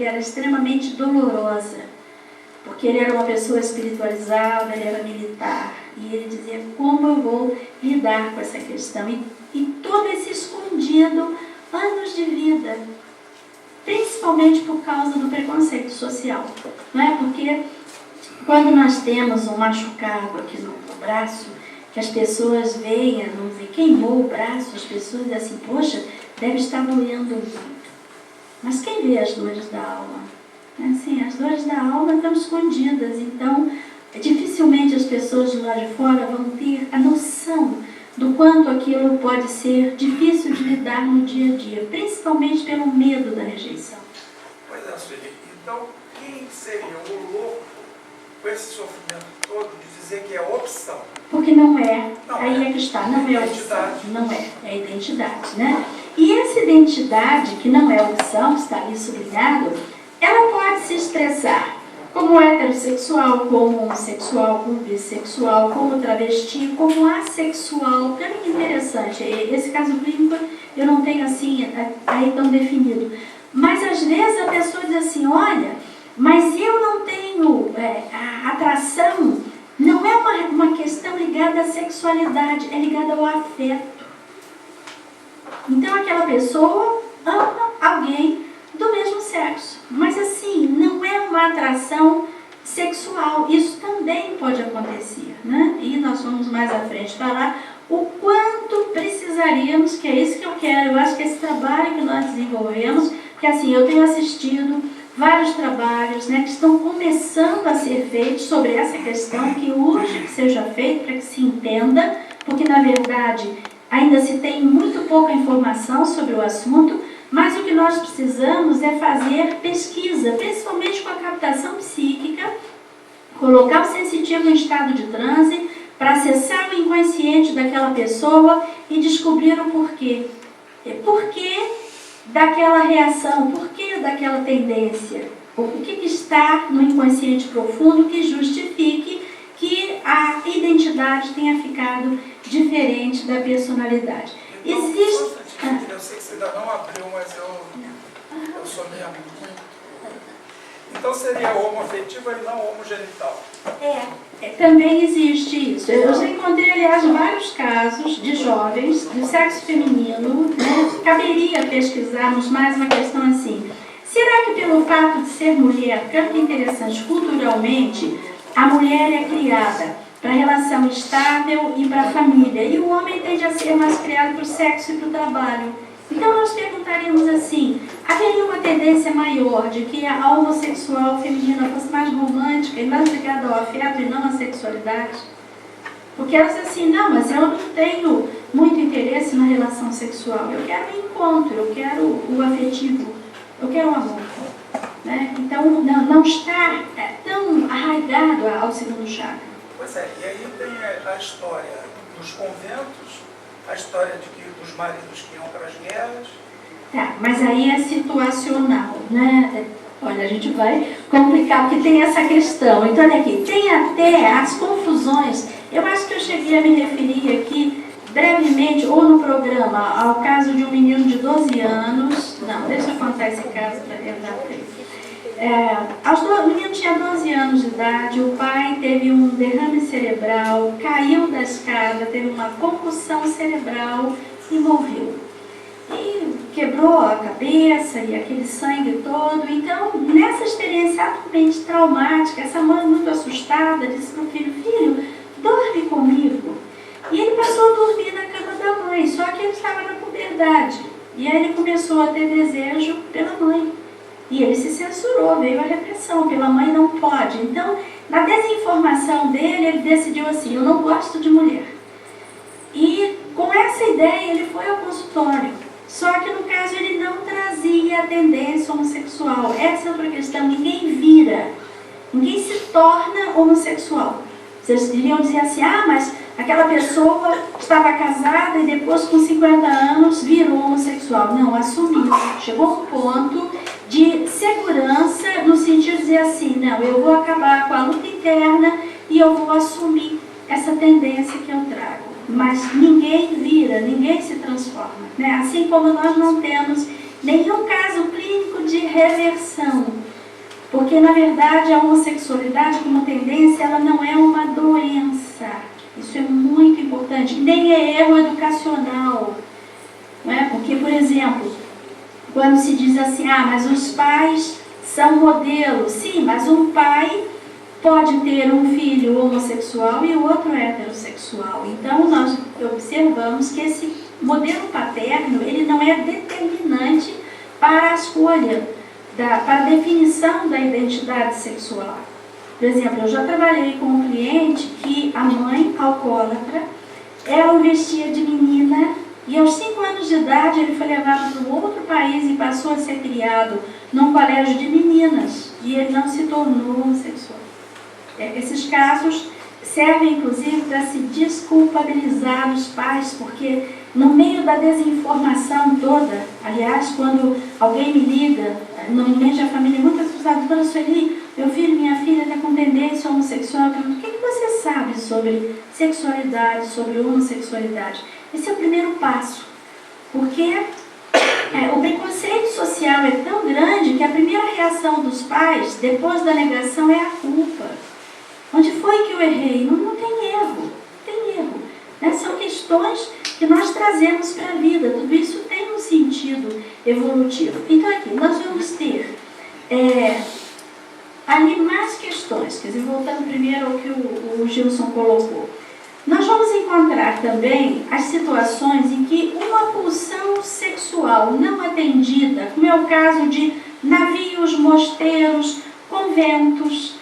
Era extremamente dolorosa, porque ele era uma pessoa espiritualizada, ele era militar, e ele dizia, como eu vou lidar com essa questão? E todo esse escondido, anos de vida, principalmente por causa do preconceito social, não é? Porque quando nós temos um machucado aqui no braço, que as pessoas veem, queimou o braço, as pessoas dizem assim, poxa, deve estar doendo muito. Mas quem vê as dores da alma? Assim, as dores da alma estão escondidas, então dificilmente as pessoas de lá de fora vão ter a noção do quanto aquilo pode ser difícil de lidar no dia a dia, principalmente pelo medo da rejeição. Pois é, Sueli. Então, quem seria o louco com esse sofrimento todo de dizer que é opção? Porque não é. Não aí é. É que está, não é opção. Identidade. Não é, é identidade, né? E essa identidade, que não é opção, que está ali sublinhado, ela pode se expressar como heterossexual, como homossexual, como bissexual, como travesti, como assexual. Olha que interessante, esse caso clínico eu não tenho assim, aí tão definido. Mas às vezes a pessoa diz assim, olha, mas eu não tenho a atração, não é uma questão ligada à sexualidade, é ligada ao afeto. Então aquela pessoa ama alguém do mesmo sexo, mas assim, não é uma atração sexual, isso também pode acontecer, né? E nós vamos mais à frente falar o quanto precisaríamos, que é isso que eu quero, eu acho que esse trabalho que nós desenvolvemos, porque assim, eu tenho assistido vários trabalhos, né, que estão começando a ser feitos sobre essa questão, que urge que seja feito para que se entenda, porque na verdade ainda se tem muito pouca informação sobre o assunto, mas o que nós precisamos é fazer pesquisa, principalmente com a captação psíquica, colocar o sensitivo em estado de transe, para acessar o inconsciente daquela pessoa e descobrir o porquê. Porquê daquela reação, porquê daquela tendência? O que está no inconsciente profundo que justifique que a identidade tenha ficado diferente da personalidade. Então, Existe... Eu sei que você ainda não abriu, mas eu sou mesmo muito... Então seria homoafetivo e não homogenital. Também existe isso. Eu já encontrei, aliás, vários casos de jovens do sexo feminino, né? Caberia pesquisarmos mais uma questão assim. Será que pelo fato de ser mulher, porque é interessante, culturalmente, a mulher é criada para relação estável e para a família, e o homem tende a ser mais criado para o sexo e para o trabalho. Então nós perguntaríamos assim, haveria uma tendência maior de que a homossexual feminina fosse mais romântica e mais ligada ao afeto e não à sexualidade? Porque elas dizem assim, não, mas eu não tenho muito interesse na relação sexual, eu quero o encontro, eu quero o afetivo, eu quero o amor. Né? Então não está tão arraigado ao segundo chakra. Pois é, e aí tem a história dos conventos, a história dos maridos que iam para as guerras. Tá, mas aí é situacional, né? Olha, a gente vai complicar, porque tem essa questão. Então, olha aqui, tem até as confusões. Eu acho que eu cheguei a me referir aqui brevemente, ou no programa, ao caso de um menino de 12 anos. Não, deixa eu contar esse caso para tentar ver. O menino tinha 12 anos de idade, o pai teve um derrame cerebral, caiu da escada, teve uma concussão cerebral e morreu. E quebrou a cabeça e aquele sangue todo. Então, nessa experiência altamente traumática, essa mãe muito assustada disse para o filho, filho, dorme comigo. E ele passou a dormir na cama da mãe, só que ele estava na puberdade. E aí ele começou a ter desejo pela mãe. E ele se censurou, veio a repressão, pela mãe não pode. Então, na desinformação dele, ele decidiu assim, eu não gosto de mulher. E com essa ideia ele foi ao consultório. Só que no caso ele não trazia a tendência homossexual. Essa é outra questão, ninguém vira, ninguém se torna homossexual. Vocês iriam dizer assim, mas aquela pessoa estava casada e depois com 50 anos virou homossexual. Não, assumiu. Chegou a um ponto de segurança no sentido de dizer assim, não, eu vou acabar com a luta interna e eu vou assumir essa tendência que eu trago. Mas ninguém vira, ninguém se transforma. Né? Assim como nós não temos nenhum caso clínico de reversão, porque na verdade a homossexualidade como tendência, ela não é uma doença, isso é muito importante, nem é erro educacional, não é? Porque, por exemplo, quando se diz assim, mas os pais são modelos, sim, mas um pai pode ter um filho homossexual e o outro heterossexual. Então, nós observamos que esse modelo paterno, ele não é determinante para a escolha, para a definição da identidade sexual. Por exemplo, eu já trabalhei com um cliente que a mãe, alcoólatra, ela o vestia de menina e aos 5 anos de idade ele foi levado para um outro país e passou a ser criado num colégio de meninas e ele não se tornou homossexual. Esses casos servem inclusive para se desculpabilizar os pais, porque no meio da desinformação toda, aliás, quando alguém me liga, normalmente a família é muito assustada, doutora Sueli, meu filho, minha filha está com tendência homossexual, o que você sabe sobre sexualidade, sobre homossexualidade? Esse é o primeiro passo, porque o preconceito social é tão grande que a primeira reação dos pais, depois da negação, é a culpa. Onde foi que eu errei? Não tem erro, tem erro. Né? São questões que nós trazemos para a vida, tudo isso tem um sentido evolutivo. Então aqui, nós vamos ter ali mais questões, quer dizer, voltando primeiro ao que o Gilson colocou. Nós vamos encontrar também as situações em que uma pulsão sexual não atendida, como é o caso de navios, mosteiros, conventos,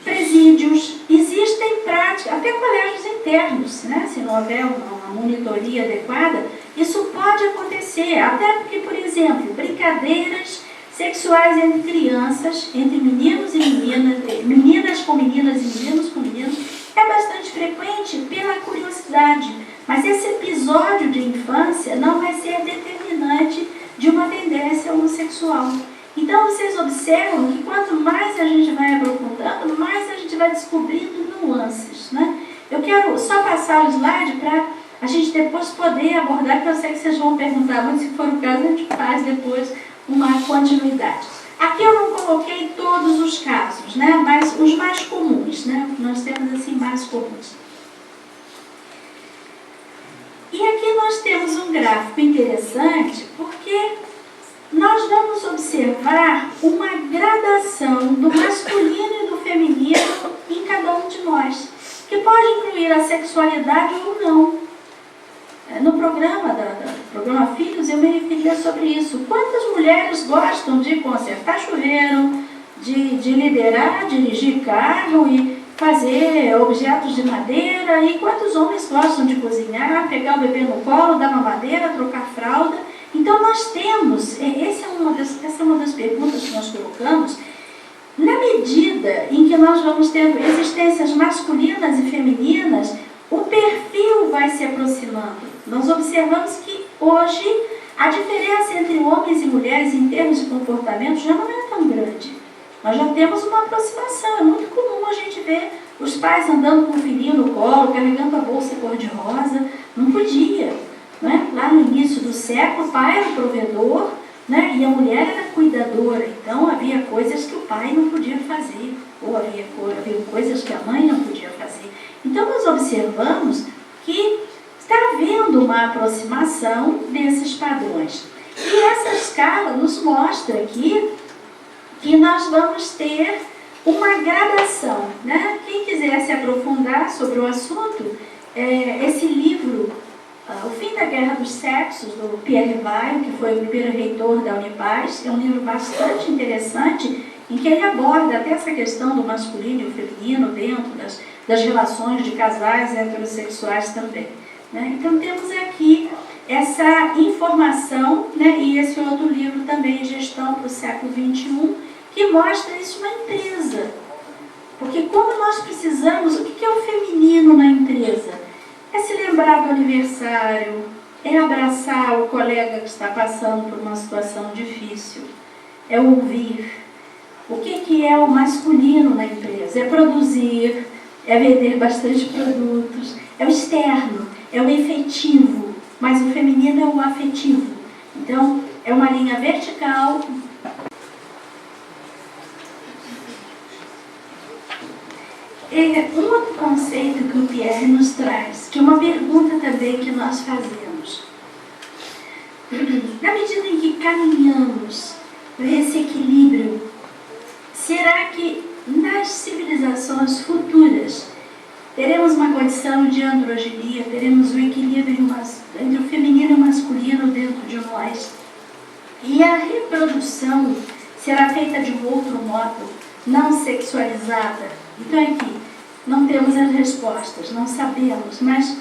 presídios, existem práticas, até colégios internos, né? Se não houver uma monitoria adequada, isso pode acontecer, até porque, por exemplo, brincadeiras sexuais entre crianças, entre meninos e meninas, meninas com meninas e meninos com meninos, é bastante frequente pela curiosidade, mas esse episódio de infância não vai ser determinante de uma tendência homossexual. Então vocês observam que quanto mais a gente vai aprofundando, mais a gente vai descobrindo nuances, né? Eu quero só passar o slide para a gente depois poder abordar, porque eu sei que vocês vão perguntar, mas se for o caso a gente faz depois uma continuidade. Aqui eu não coloquei todos os casos, né? Mas os mais comuns, né? Nós temos assim mais comuns. E aqui nós temos um gráfico interessante, porque nós vamos observar uma gradação do masculino e do feminino em cada um de nós, que pode incluir a sexualidade ou não. No programa Filhos, eu me referia sobre isso. Quantas mulheres gostam de consertar chuveiro, de liderar, dirigir carro e fazer objetos de madeira? E quantos homens gostam de cozinhar, pegar o bebê no colo, dar mamadeira, trocar fralda? Então nós temos, essa é uma das perguntas que nós colocamos, na medida em que nós vamos ter existências masculinas e femininas, o perfil vai se aproximando. Nós observamos que hoje a diferença entre homens e mulheres em termos de comportamento já não é tão grande. Nós já temos uma aproximação. É muito comum a gente ver os pais andando com o filhinho no colo, carregando a bolsa cor-de-rosa. Não podia. Né? Lá no início do século, o pai era o provedor, né? E a mulher era a cuidadora. Então havia coisas que o pai não podia fazer, ou havia coisas que a mãe não podia fazer. Então nós observamos que está havendo uma aproximação desses padrões. E essa escala nos mostra aqui que nós vamos ter uma gradação. Né? Quem quiser se aprofundar sobre o assunto, esse livro, O Fim da Guerra dos Sexos, do Pierre Weil, que foi o primeiro reitor da Unipaz, é um livro bastante interessante, em que ele aborda até essa questão do masculino e o feminino dentro das relações de casais heterossexuais também. Né? Então temos aqui essa informação, né? E esse outro livro também, Gestão para o Século XXI, que mostra isso na empresa. Porque como nós precisamos, o que é o feminino na empresa? É se lembrar do aniversário, é abraçar o colega que está passando por uma situação difícil, é ouvir. O que é o masculino na empresa? É produzir, é vender bastante produtos, é o externo, é o efetivo, mas o feminino é o afetivo. Então, é uma linha vertical. Um outro conceito que o Pierre nos traz, que é uma pergunta também que nós fazemos. Na medida em que caminhamos para esse equilíbrio, será que nas civilizações futuras teremos uma condição de androginia, teremos o equilíbrio entre o feminino e o masculino dentro de nós? E a reprodução será feita de um outro modo, não sexualizada? Então aqui, não temos as respostas, não sabemos, mas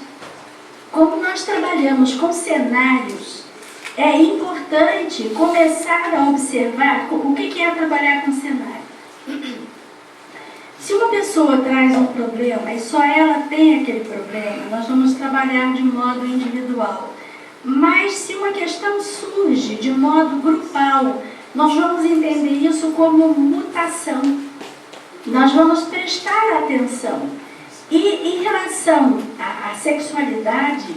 como nós trabalhamos com cenários, é importante começar a observar o que é trabalhar com cenário. Se uma pessoa traz um problema e só ela tem aquele problema, nós vamos trabalhar de modo individual. Mas se uma questão surge de modo grupal, nós vamos entender isso como mutação. Nós vamos prestar atenção. E em relação à sexualidade,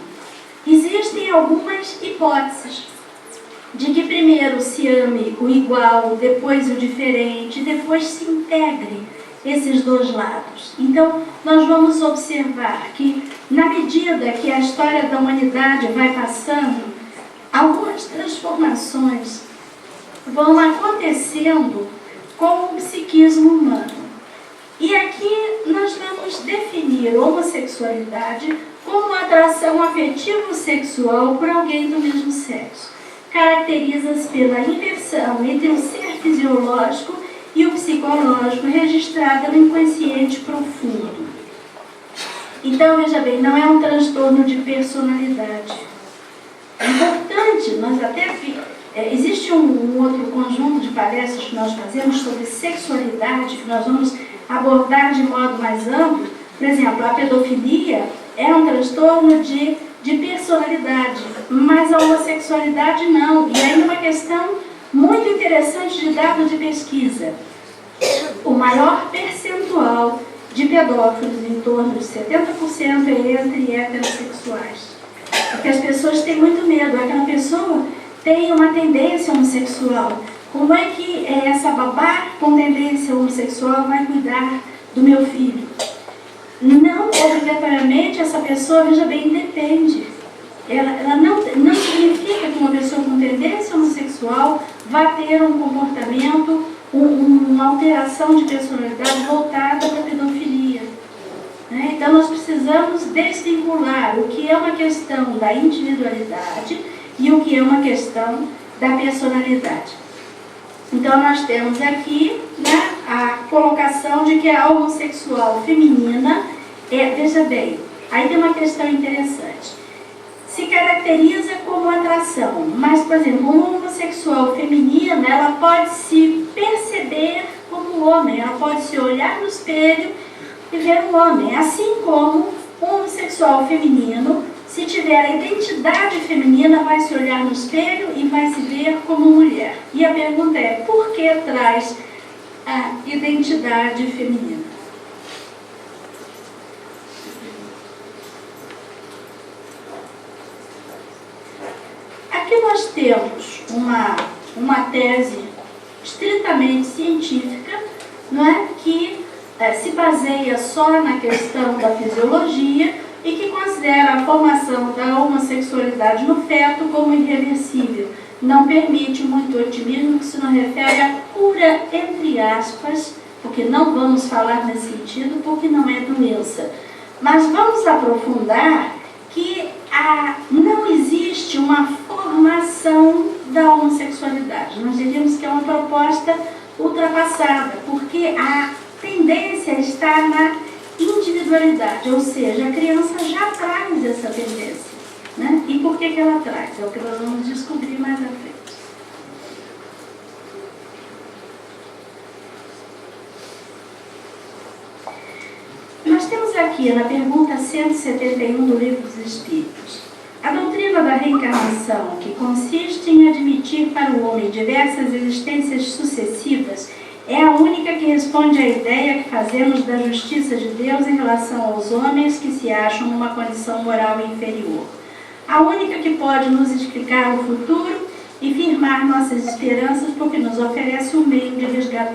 existem algumas hipóteses de que primeiro se ame o igual, depois o diferente, depois se integre esses dois lados. Então, nós vamos observar que, na medida que a história da humanidade vai passando, algumas transformações vão acontecendo com o psiquismo humano. E aqui nós vamos definir homossexualidade como atração afetivo-sexual por alguém do mesmo sexo. Caracteriza-se pela inversão entre o ser fisiológico e o psicológico registrada no inconsciente profundo. Então, veja bem, não é um transtorno de personalidade. É importante, nós até... existe um outro conjunto de palestras que nós fazemos sobre sexualidade, que nós vamos abordar de modo mais amplo. Por exemplo, a pedofilia é um transtorno de personalidade, mas a homossexualidade não. E ainda uma questão muito interessante de dados de pesquisa. O maior percentual de pedófilos, em torno de 70%, é entre heterossexuais. Porque as pessoas têm muito medo. Aquela pessoa tem uma tendência homossexual. Como é que essa babá com tendência homossexual vai cuidar do meu filho? Não obrigatoriamente essa pessoa, veja bem, depende. Ela não significa que uma pessoa com tendência homossexual vai ter um comportamento, uma alteração de personalidade voltada para a pedofilia. Né? Então nós precisamos desvincular o que é uma questão da individualidade e o que é uma questão da personalidade. Então nós temos aqui, né, a colocação de que a homossexual feminina veja bem, aí tem uma questão interessante. Se caracteriza como atração, mas, por exemplo, uma homossexual feminina, ela pode se perceber como homem, ela pode se olhar no espelho e ver um homem, assim como um homossexual feminino, se tiver a identidade feminina, vai se olhar no espelho e vai se ver como mulher. E a pergunta é, por que traz a identidade feminina? Aqui nós temos uma tese estritamente científica, não é? Que se baseia só na questão da fisiologia e que considera a formação da homossexualidade no feto como irreversível. Não permite muito otimismo, que se não refere à cura, entre aspas, porque não vamos falar nesse sentido, porque não é doença. Mas vamos aprofundar que não existe uma formação da homossexualidade. Nós diríamos que é uma proposta ultrapassada, porque a tendência está na individualidade, ou seja, a criança já traz essa tendência. Né? E por que ela traz? É o que nós vamos descobrir mais à frente. Nós temos aqui na pergunta 171 do Livro dos Espíritos: a doutrina da reencarnação, que consiste em admitir para o homem diversas existências sucessivas, é a única que responde à ideia que fazemos da justiça de Deus em relação aos homens que se acham numa condição moral inferior. A única que pode nos explicar o futuro e firmar nossas esperanças, porque nos oferece o meio de resgatar